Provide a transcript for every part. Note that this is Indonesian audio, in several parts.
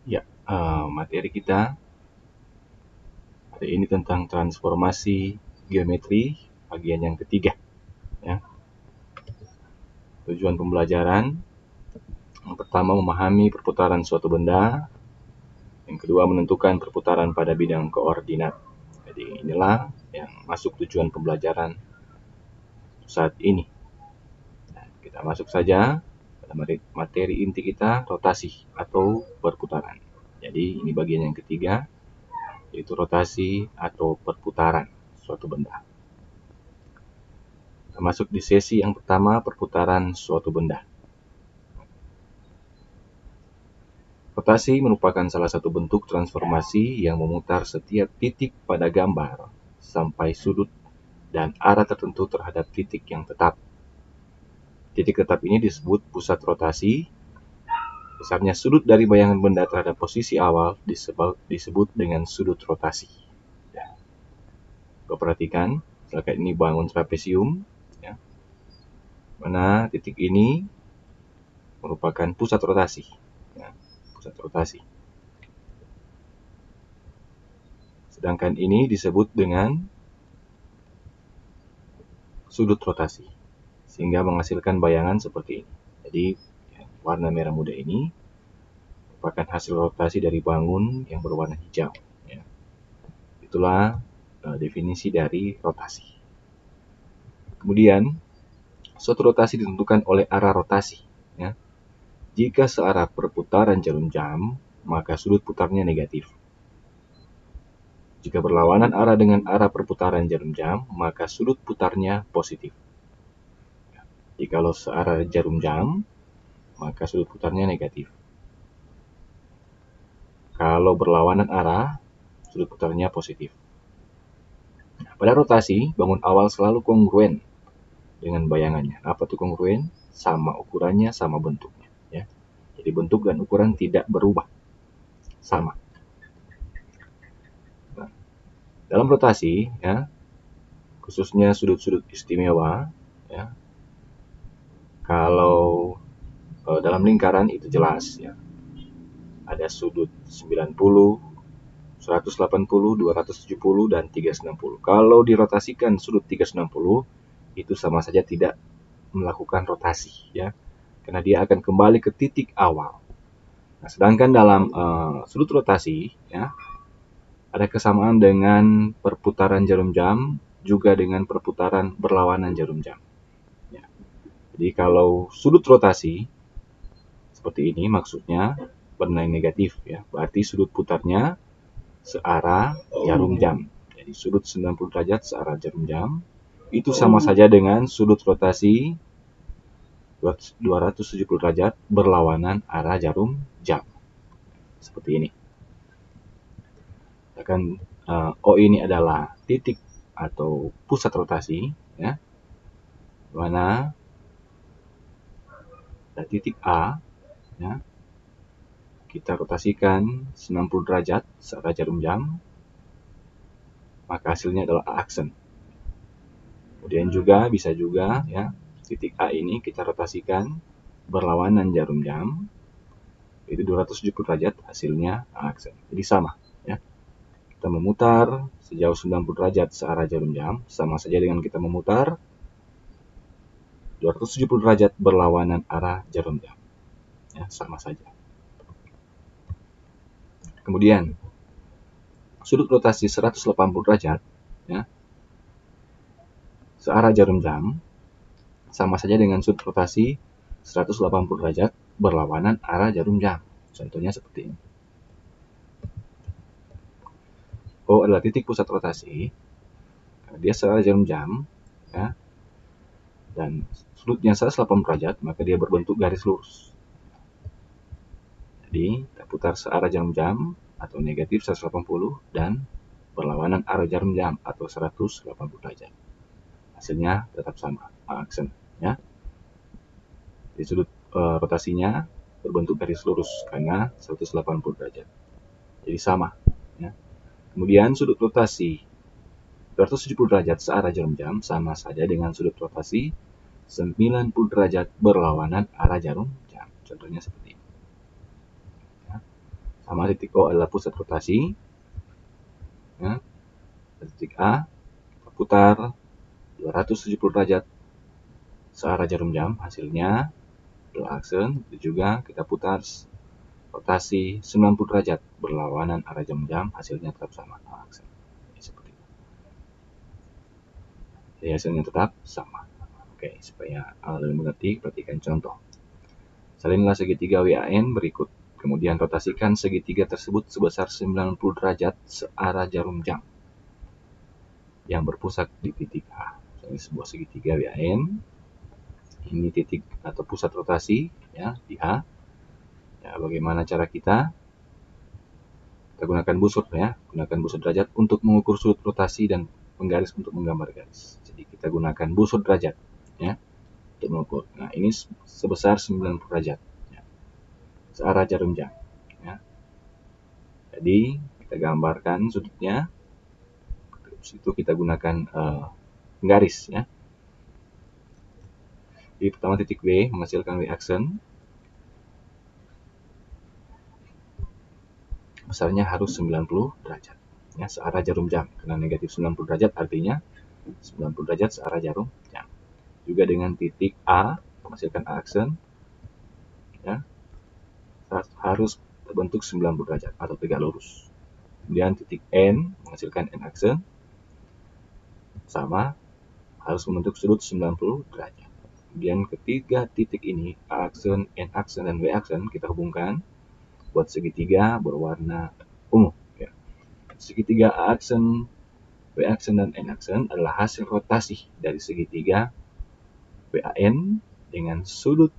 Ya, materi kita hari ini tentang transformasi geometri bagian yang ketiga. Ya. Tujuan pembelajaran yang pertama memahami perputaran suatu benda, yang kedua menentukan perputaran pada bidang koordinat. Jadi inilah yang masuk tujuan pembelajaran saat ini. Nah, kita masuk saja pada materi inti kita, rotasi atau perputaran. Jadi ini bagian yang ketiga, yaitu rotasi atau perputaran suatu benda. Kita masuk di sesi yang pertama, perputaran suatu benda. Rotasi merupakan salah satu bentuk transformasi yang memutar setiap titik pada gambar sampai sudut dan arah tertentu terhadap titik yang tetap. Titik tetap ini disebut pusat rotasi. Besarnya sudut dari bayangan benda terhadap posisi awal disebut dengan sudut rotasi. Ya. Perhatikan, misalkan ini bangun trapesium, ya, mana titik ini merupakan pusat rotasi. Ya, pusat rotasi. Sedangkan ini disebut dengan sudut rotasi, sehingga menghasilkan bayangan seperti ini. Jadi, ya, warna merah muda ini merupakan hasil rotasi dari bangun yang berwarna hijau. Ya. Itulah definisi dari rotasi. Kemudian, suatu rotasi ditentukan oleh arah rotasi. Ya. Jika searah perputaran jarum jam, maka sudut putarnya negatif. Jika berlawanan arah dengan arah perputaran jarum jam, maka sudut putarnya positif. Jikalau searah jarum jam, maka sudut putarnya negatif. Kalau berlawanan arah, sudut putarnya positif. Pada rotasi, bangun awal selalu kongruen dengan bayangannya. Apa itu kongruen? Sama ukurannya, sama bentuknya. Ya. Jadi bentuk dan ukuran tidak berubah, sama. Nah, dalam rotasi, ya, khususnya sudut-sudut istimewa, ya, kalau dalam lingkaran itu jelas, ya, ada sudut 90, 180, 270, dan 360. Kalau dirotasikan sudut 360, itu sama saja tidak melakukan rotasi, ya, karena dia akan kembali ke titik awal. Nah, sedangkan dalam sudut rotasi, ya, ada kesamaan dengan perputaran jarum jam, juga dengan perputaran berlawanan jarum jam. Ya. Jadi kalau sudut rotasi seperti ini, maksudnya bernilai negatif, ya, berarti sudut putarnya searah jarum jam. Jadi sudut 90 derajat searah jarum jam itu sama saja dengan sudut rotasi 270 derajat berlawanan arah jarum jam. Seperti ini. Akan O ini adalah titik atau pusat rotasi, ya, mana ada titik A, ya, kita rotasikan 90 derajat searah jarum jam, maka hasilnya adalah A aksen. Kemudian juga bisa juga, ya, titik A ini kita rotasikan berlawanan jarum jam, itu 270 derajat, hasilnya A aksen. Jadi sama, ya. Kita memutar sejauh 90 derajat searah jarum jam, sama saja dengan kita memutar 270 derajat berlawanan arah jarum jam. Ya, sama saja. Kemudian, sudut rotasi 180 derajat, ya, searah jarum jam, sama saja dengan sudut rotasi 180 derajat berlawanan arah jarum jam. Contohnya seperti ini. O adalah titik pusat rotasi, dia searah jarum jam, ya, dan sudutnya 180 derajat, maka dia berbentuk garis lurus. Jadi, kita putar searah jarum jam atau negatif 180 dan berlawanan arah jarum jam atau 180 derajat. Hasilnya tetap sama, A aksen, ya. Di sudut rotasinya berbentuk garis lurus karena 180 derajat. Jadi sama, ya. Kemudian sudut rotasi 270 derajat searah jarum jam sama saja dengan sudut rotasi 90 derajat berlawanan arah jarum jam. Contohnya seperti ini. Ya. Sama, titik O adalah pusat rotasi. Ya. Titik A kita putar 270 derajat searah jarum jam, hasilnya adalah aksen. Itu juga kita putar rotasi 90 derajat berlawanan arah jam, hasilnya tetap sama, aksen. Seperti itu. Jadi hasilnya tetap sama. Oke, supaya lebih mengerti, perhatikan contoh. Salinlah segitiga WAN berikut. Kemudian rotasikan segitiga tersebut sebesar 90 derajat searah jarum jam yang berpusat di titik A. Ini sebuah segitiga WAN. Ini titik atau pusat rotasi ya di A. Ya, bagaimana cara kita? Kita gunakan busur ya, gunakan busur derajat untuk mengukur sudut rotasi dan penggaris untuk menggambar garis. Jadi kita gunakan busur derajat ya untuk mengukur. Nah, ini sebesar 90 derajat ya, searah jarum jam ya. Jadi kita gambarkan sudutnya. Terus itu kita gunakan penggaris ya. Jadi pertama titik B menghasilkan W aksen. Besarnya harus 90 derajat ya, searah jarum jam. Karena negatif 90 derajat artinya 90 derajat searah jarum jam. Juga dengan titik A menghasilkan A aksen ya, harus terbentuk 90 derajat atau tegak lurus. Kemudian titik N menghasilkan N aksen, sama, harus membentuk sudut 90 derajat. Kemudian ketiga titik ini A aksen, N aksen, dan W aksen kita hubungkan buat segitiga berwarna ungu ya. Segitiga A aksen, W aksen, dan N aksen adalah hasil rotasi dari segitiga WAN dengan sudut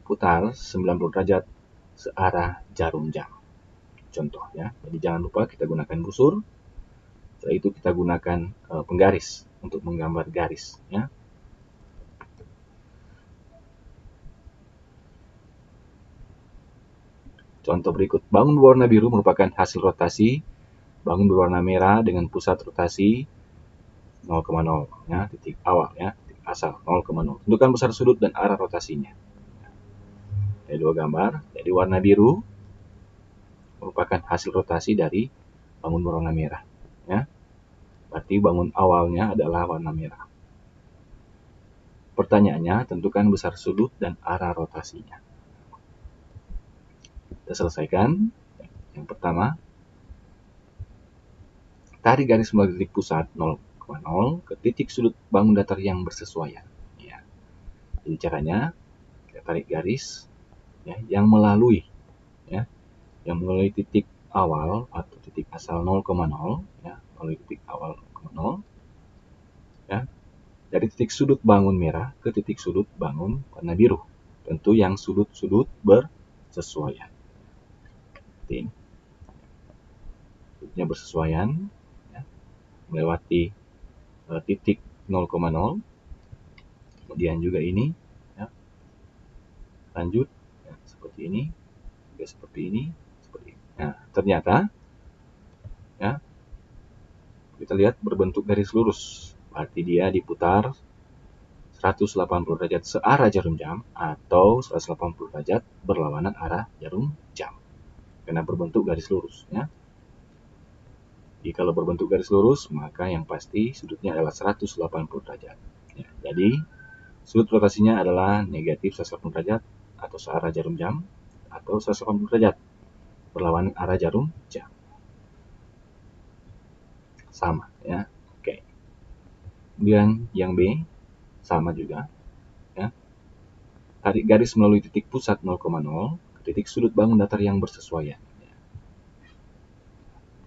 putar 90 derajat searah jarum jam. Contoh ya. Jadi jangan lupa kita gunakan busur. Setelah itu kita gunakan penggaris untuk menggambar garis ya. Contoh berikut, bangun berwarna biru merupakan hasil rotasi bangun berwarna merah dengan pusat rotasi 0,0 ya, titik awal ya, titik asal 0,0. Tentukan besar sudut dan arah rotasinya. Ada dua gambar. Jadi warna biru merupakan hasil rotasi dari bangun berwarna merah ya. Berarti bangun awalnya adalah warna merah. Pertanyaannya, tentukan besar sudut dan arah rotasinya. Kita selesaikan. Yang pertama, tarik garis melalui titik pusat 0,0 ke titik sudut bangun datar yang bersesuaian. Ya. Jadi caranya kita tarik garis ya, yang melalui titik awal atau titik asal 0,0 ya, melalui titik awal 0,0 ya, dari titik sudut bangun merah ke titik sudut bangun warna biru. Tentu yang sudut-sudut bersesuaian. Ini sudutnya bersesuaian ya, melewati titik 0,0. Kemudian juga ini ya, lanjut ya, seperti ini, juga seperti ini, seperti ini. Nah, ternyata ya, kita lihat berbentuk garis lurus. Berarti dia diputar 180 derajat searah jarum jam atau 180 derajat berlawanan arah jarum jam. Karena berbentuk garis lurus ya. Jadi kalau berbentuk garis lurus, maka yang pasti sudutnya adalah 180 derajat. Ya, jadi sudut rotasinya adalah negatif 180 derajat atau searah jarum jam atau 180 derajat berlawanan arah jarum jam. Sama ya. Oke. Kemudian yang B sama juga ya. Tarik garis melalui titik pusat 0,0 ke titik sudut bangun datar yang bersesuaian.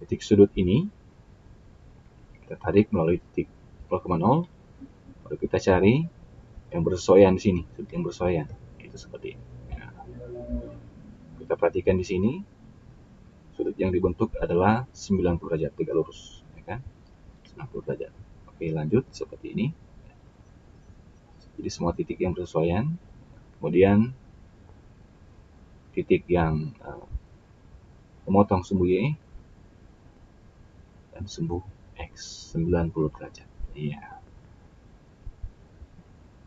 Titik sudut ini kita tarik melalui titik 0,0, baru kita cari yang bersesuaian di sini, sudut yang bersesuaian. Itu seperti ini. Ya. Kita perhatikan di sini, sudut yang dibentuk adalah 90 derajat tegak lurus, ya kan? 90 derajat. Oke, lanjut seperti ini. Jadi semua titik yang bersesuaian. Kemudian titik yang memotong sumbu Y dan sumbu X 90 derajat. Iya.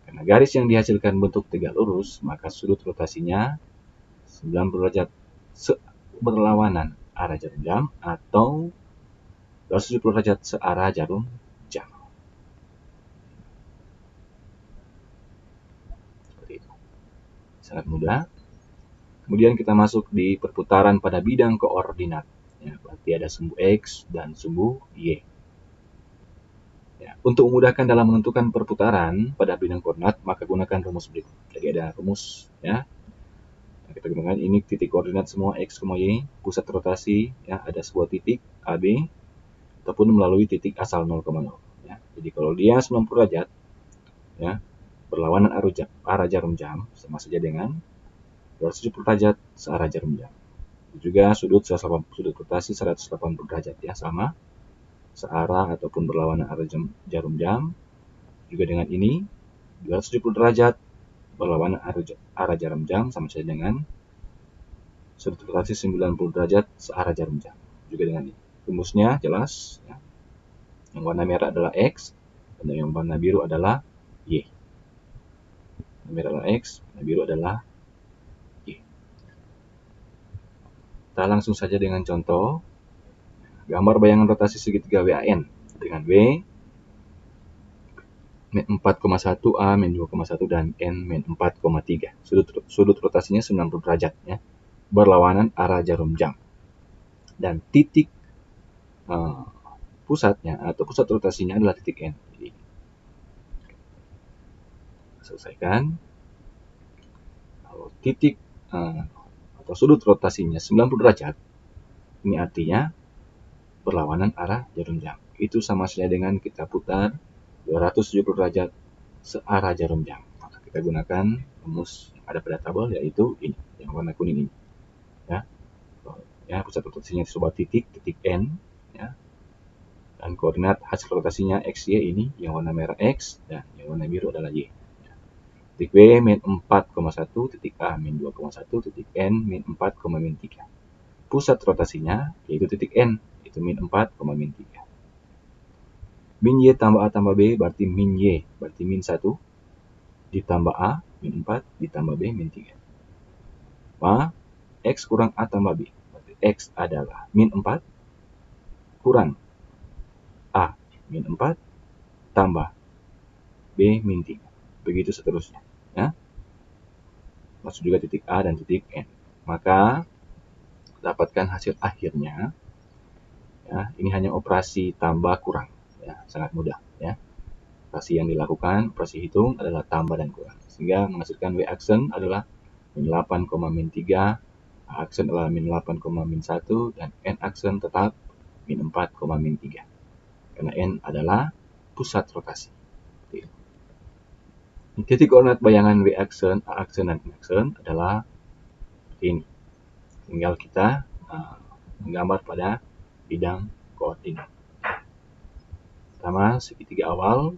Karena garis yang dihasilkan bentuk tegak lurus, maka sudut rotasinya 90 derajat berlawanan arah jarum jam atau 270 derajat searah jarum jam. Seperti itu. Sangat mudah. Kemudian kita masuk di perputaran pada bidang koordinat. Ya, berarti ada sumbu X dan sumbu Y. Ya, untuk memudahkan dalam menentukan perputaran pada bidang koordinat, maka gunakan rumus berikut. Jadi ada rumus, ya. Kita gunakan ini titik koordinat semua X, Y, pusat rotasi, ya, ada sebuah titik AB, ataupun melalui titik asal 0,0. Ya. Jadi kalau dia 90 derajat, ya, berlawanan arah jarum jam sama saja dengan 270 derajat searah jarum jam. Juga sudut rotasi 180 derajat, ya, sama searah ataupun berlawanan arah jarum jam. Juga dengan ini 270 derajat berlawanan arah jarum jam sama saja dengan sudut rotasi 90 derajat searah jarum jam. Juga dengan ini. Rumusnya jelas, ya. Yang warna merah adalah X dan yang warna biru adalah Y. Yang merah adalah X, warna biru adalah Y. Kita langsung saja dengan contoh. Gambar bayangan rotasi segitiga WAN dengan W min 4,1, A min 2,1, dan N min 4,3. Sudut rotasinya 90 derajat, ya, berlawanan arah jarum jam. Dan titik pusatnya atau pusat rotasinya adalah titik N. Jadi, selesaikan. Kalau titik atau sudut rotasinya 90 derajat, ini artinya berlawanan arah jarum jam. Itu sama saja dengan kita putar 270 derajat searah jarum jam. Maka kita gunakan rumus yang ada pada tabel, yaitu ini, yang warna kuning ini. Ya, pusat rotasinya sebuah titik N, ya, dan koordinat hasil rotasinya X, Y ini, yang warna merah X dan yang warna biru adalah Y. Titik W min 4,1, titik A min 2,1, titik N min 4,3. Pusat rotasinya yaitu titik N, itu min 4,3. Min Y tambah A tambah B berarti min Y, berarti min 1, ditambah A, min 4, ditambah B, min 3. Maka X kurang A tambah B, berarti X adalah min 4, kurang A, min 4, tambah B, min 3. Begitu seterusnya. Ya. Masuk juga titik A dan titik N. Maka, dapatkan hasil akhirnya. Ya, ini hanya operasi tambah kurang. Ya, sangat mudah, ya. Operasi yang dilakukan, operasi hitung adalah tambah dan kurang, sehingga menghasilkan W aksen adalah min 8,3, A aksen adalah min 8,1, dan N aksen tetap min 4,3, karena N adalah pusat rotasi. Titik koordinat bayangan W aksen, A aksen, dan N aksen adalah ini. Tinggal kita menggambar pada bidang koordinat. Pertama, segitiga awal,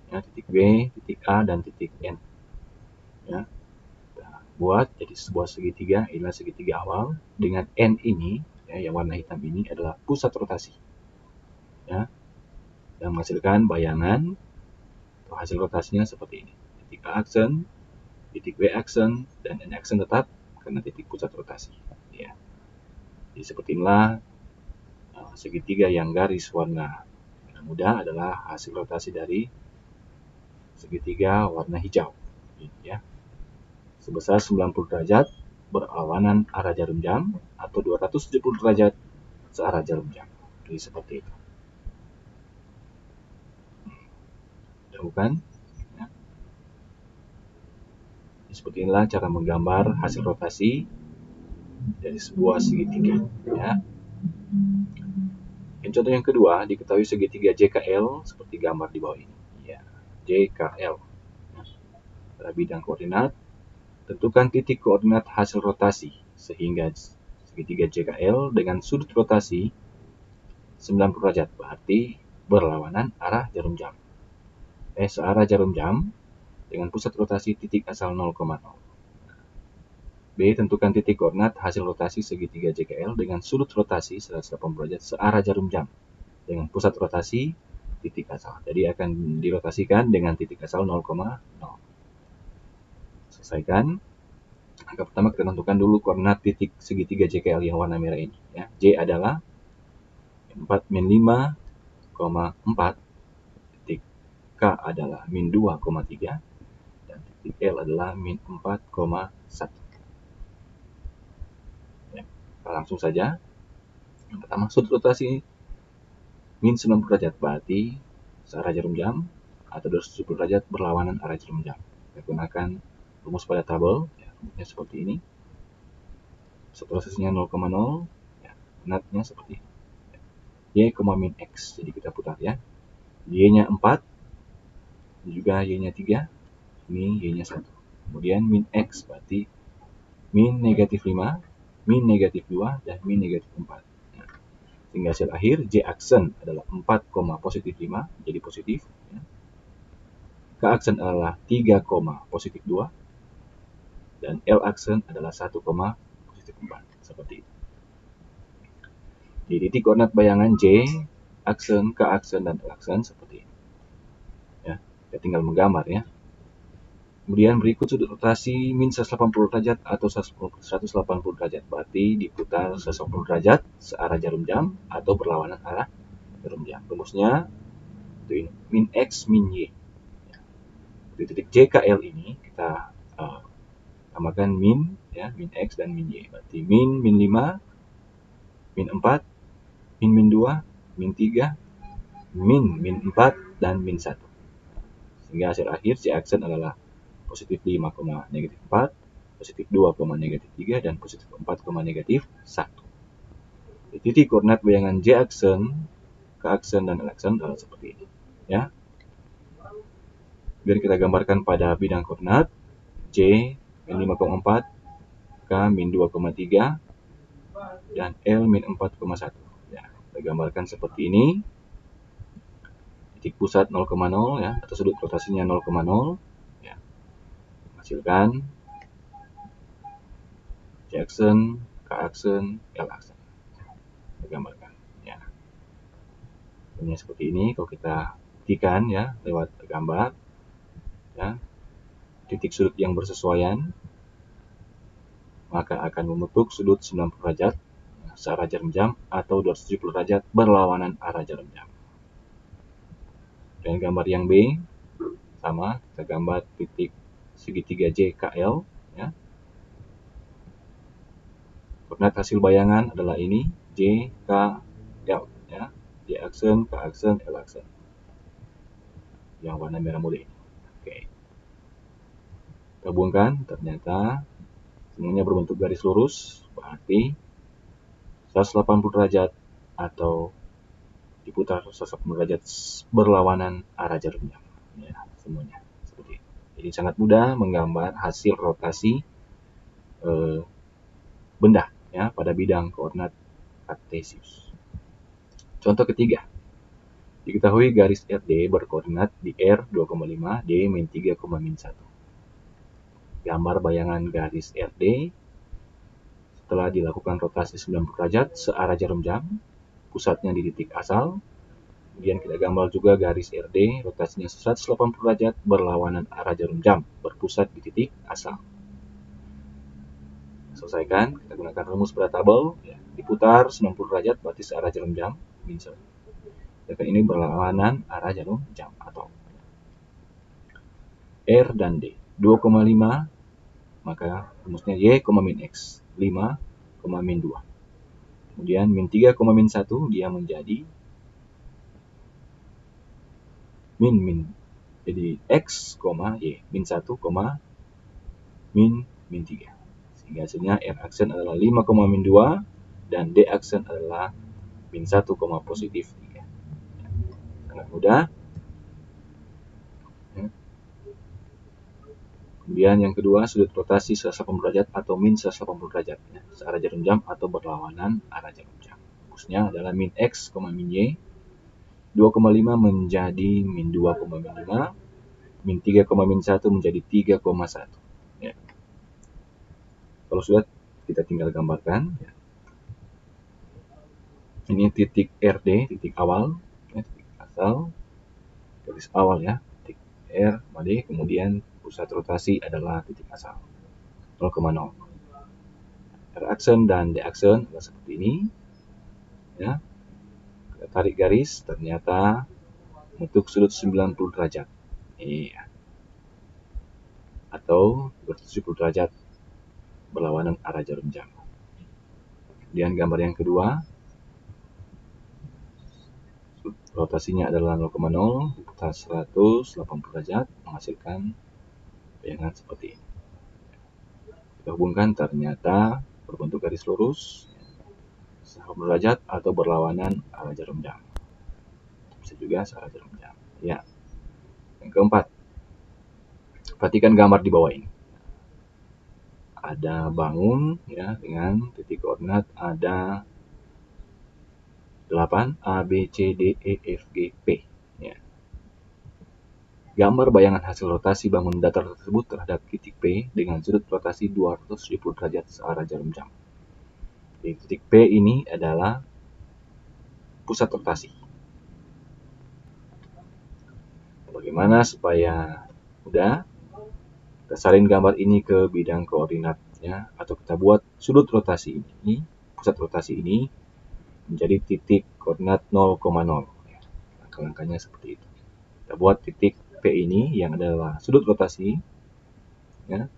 ya, titik B, titik A, dan titik N. Ya, kita buat jadi sebuah segitiga. Inilah segitiga awal dengan N ini, ya, yang warna hitam ini adalah pusat rotasi, ya, dan menghasilkan bayangan atau hasil rotasinya seperti ini. Titik A aksen, titik W aksen, dan N aksen tetap karena titik pusat rotasi. Ya. Jadi seperti inilah segitiga yang garis warna muda adalah hasil rotasi dari segitiga warna hijau, ya, sebesar 90 derajat berlawanan arah jarum jam atau 270 derajat searah jarum jam. Jadi seperti itu. Bukan? Ya. Seperti inilah cara menggambar hasil rotasi dari sebuah segitiga. Ya. Yang contoh yang kedua, diketahui segitiga JKL seperti gambar di bawah ini. Ya, JKL. Pada bidang koordinat, tentukan titik koordinat hasil rotasi sehingga segitiga JKL dengan sudut rotasi 90 derajat, berarti berlawanan arah jarum jam. Searah jarum jam dengan pusat rotasi titik asal 0,0. B. Tentukan titik koordinat hasil rotasi segitiga JKL dengan sudut rotasi 180 derajat searah jarum jam dengan pusat rotasi titik asal. Jadi akan dirotasikan dengan titik asal 0,0. Selesaikan. Langkah pertama kita tentukan dulu koordinat titik segitiga JKL yang warna merah ini. Ya. J adalah 4-5,4, titik K adalah -2,3, dan titik L adalah -4,1. Ya. Kita langsung saja. Yang pertama, sudut rotasi -90 derajat, berarti searah jarum jam, atau 270 derajat berlawanan arah jarum jam. Kita gunakan rumus pada tabel, ya, rumusnya seperti ini. Prosesnya 0,0, ya, koordinatnya seperti ini. Y, min X, jadi kita putar ya. Y-nya 4, juga Y-nya 3, ini Y-nya 1. Kemudian min X, berarti min -5, min -2, dan min -4. Nah, sehingga hasil akhir J aksen adalah 4, +5, jadi positif. Ya. K aksen adalah 3, +2, dan L aksen adalah 1, +4. Seperti itu. Di titik koordinat bayangan J aksen, K aksen, dan L aksen seperti ini. Ya, kita tinggal menggambar ya. Kemudian berikut sudut rotasi min 180 derajat atau 180 derajat, berarti diputar 180 derajat searah jarum jam atau berlawanan arah jarum jam. Rumusnya itu ini, min X min Y. Di titik JKL ini kita tambahkan min, ya, min X dan min Y. Berarti min 5, min 4, min 2, min 3, min 4, dan min 1. Sehingga hasil akhir J aksen adalah positif 5, -4, positif 2, -3, dan positif 4, -1. Di titik koordinat bayangan J aksen, K aksen, dan L aksen adalah seperti ini. Ya. Biar kita gambarkan pada bidang koordinat J -5,4, K -2,3, dan L -4,1. Ya, kita gambarkan seperti ini. Titik pusat 0,0 ya, atau sudut rotasinya 0,0. Ya. Hasilkan J aksen, K aksen, L aksen. Kita gambarkan ya. Ini seperti ini kalau kita buktikan ya lewat gambar ya. Titik sudut yang bersesuaian maka akan membentuk sudut 90 derajat searah jarum jam atau 270 derajat berlawanan arah jarum jam. Dan gambar yang B sama, kita gambar titik segitiga JKL ya. Koordinat hasil bayangan adalah ini J, K, L ya. J aksen, K aksen, L aksen. Yang warna merah muda ini. Oke. Gabungkan, ternyata semuanya berbentuk garis lurus, berarti 180 derajat atau diputar 180 derajat berlawanan arah jarum jam. Ya, semuanya seperti itu. Jadi sangat mudah menggambar hasil rotasi benda ya pada bidang koordinat kartesius. Contoh ketiga. Diketahui garis RD berkoordinat di R 2,5, D -3, -1. Gambar bayangan garis RD setelah dilakukan rotasi 90 derajat searah jarum jam, pusatnya di titik asal. Kemudian kita gambar juga garis RD, rotasinya 180 derajat berlawanan arah jarum jam, berpusat di titik asal. Selesaikan, kita gunakan rumus pada tabel, ya. Diputar 90 derajat berarti searah jarum jam, dan ini berlawanan arah jarum jam atau R dan D 2,5, maka rumusnya Y, min X 5, min 2. Kemudian min 3, min 1 dia menjadi min. Jadi X, Y, min 1, min 3. Sehingga hasilnya R aksen adalah 5, min 2 dan D aksen adalah min 1, positif 3. Sangat mudah. Kemudian yang kedua, sudut rotasi 180 derajat atau min 180 derajat ya, searah jarum jam atau berlawanan arah jarum jam. Rumusnya adalah min X, min Y 2,5 menjadi min 2, min 5, min 3, min 1 menjadi 3,1 ya. Kalau sudah, kita tinggal gambarkan ya. Ini titik RD, titik awal ya, titik asal, garis awal ya, titik R, D, kemudian pusat rotasi adalah titik asal. 0,0. R-aksen dan D-aksen adalah seperti ini. Ya. Kita tarik garis, ternyata bentuk sudut 90 derajat. Iya. Atau 270 derajat berlawanan arah jarum jam. Kemudian gambar yang kedua, rotasinya adalah 0,0 diputar 180 derajat menghasilkan bayangan seperti ini. Kita hubungkan, ternyata berbentuk garis lurus 90 derajat atau berlawanan arah jarum jam. Bisa juga arah jarum jam. Ya. Yang keempat, perhatikan gambar di bawah ini. Ada bangun ya dengan titik koordinat ada 8 A, B, C, D, E, F, G, P. Ya. Gambar bayangan hasil rotasi bangun datar tersebut terhadap titik P dengan sudut rotasi 270 derajat searah jarum jam. Di titik P ini adalah pusat rotasi. Bagaimana supaya mudah? Kita salin gambar ini ke bidang koordinat ya, atau kita buat sudut rotasi ini, pusat rotasi ini menjadi titik koordinat 0,0. Langkah-langkahnya seperti itu. Kita buat titik P ini yang adalah sudut rotasi ya,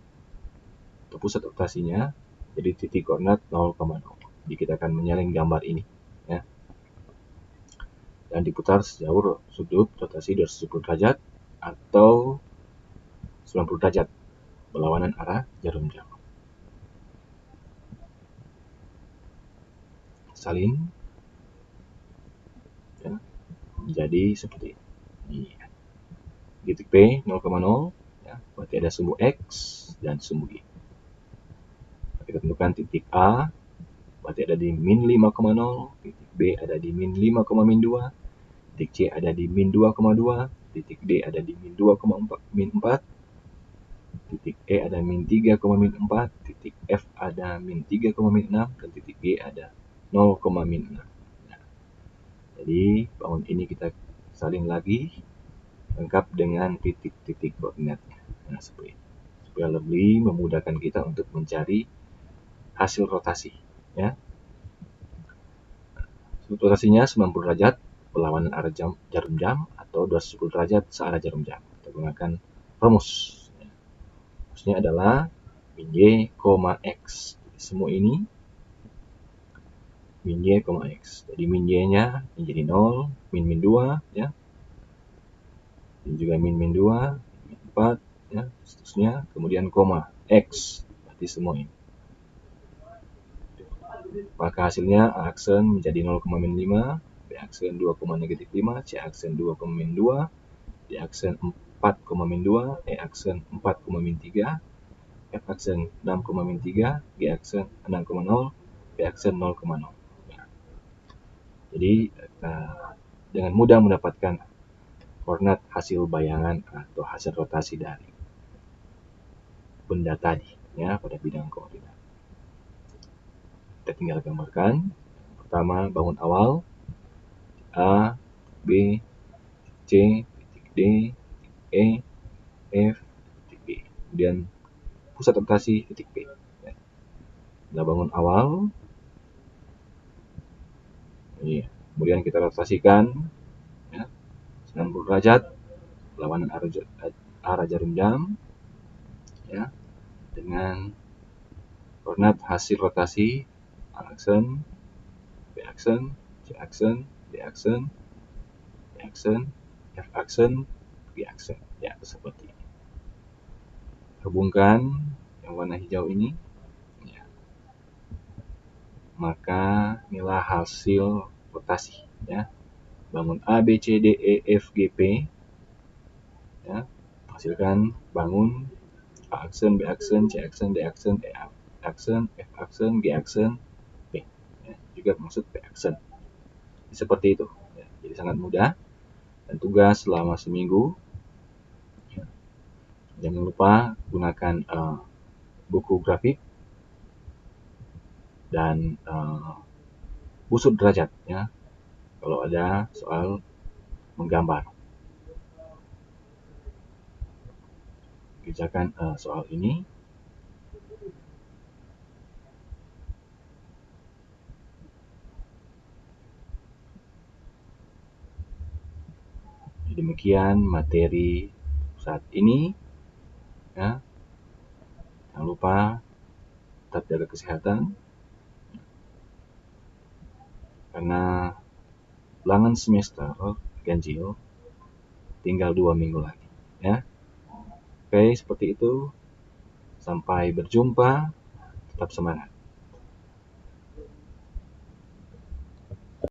atau pusat rotasinya jadi titik koordinat 0,0. Jadi kita akan menyalin gambar ini ya, dan diputar sejauh sudut rotasi 270 derajat atau 90 derajat berlawanan arah jarum jam. Salin ya, jadi seperti ini. Titik P 0,0 ya, berarti ada sumbu X dan sumbu Y. Kita tentukan titik A berarti ada di min 5,0, titik B ada di min 5,2, titik C ada di min 2,2, titik D ada di min 2,4, titik E ada min 3,4, titik F ada min 3,6, dan titik G ada 0,6. Nah, jadi bangun ini kita salin lagi lengkap dengan titik-titik koordinatnya. Nah, seperti ini. Supaya lebih memudahkan kita untuk mencari hasil rotasi ya. Sudut rotasinya 90 derajat berlawanan arah jarum jam atau 210 derajat searah jarum jam. Kita gunakan rumus. Rumusnya adalah min Y, X. Semua ini min Y, X. Jadi min Y-nya menjadi 0, min 2 ya. Dan juga min 2, min 4 ya, seterusnya, kemudian koma X. Berarti semua ini. Maka hasilnya A aksen menjadi 0,5, B aksen 2,-5, C aksen 2,-2, D aksen 4,-2, E aksen 4,-3, F aksen 6,-3, G aksen 6,0, P aksen 0,0. Ya. Jadi dengan mudah mendapatkan koordinat hasil bayangan atau hasil rotasi dari benda tadi ya pada bidang koordinat. Kita tinggal gambarkan. Pertama, bangun awal A, B, C, titik D, titik E, F, titik G. Kemudian pusat rotasi titik P. Ya. Nah, bangun awal. Iya. Kemudian kita rotasikan ya, 90 derajat berlawanan arah jarum jam ya, dengan koordinat hasil rotasi A aksen, B aksen, C aksen, D aksen, E aksen, F aksen, G aksen. Ya, seperti ini. Hubungkan yang warna hijau ini. Ya. Maka inilah hasil rotasi ya. Bangun A, B, C, D, E, F, G, P. Ya. Hasilkan bangun A aksen, B aksen, C aksen, D aksen, E aksen, F aksen, G aksen, P. Ya, juga maksud P aksen. Seperti itu. Ya, jadi sangat mudah. Dan tugas selama seminggu. Ya. Jangan lupa gunakan buku grafik dan busur derajat ya. Kalau ada soal menggambar. Kerjakan soal ini. demikian materi saat ini ya. Jangan lupa tetap jaga kesehatan karena ulangan semester ganjil tinggal 2 minggu lagi ya. Oke, seperti itu. Sampai berjumpa, tetap semangat.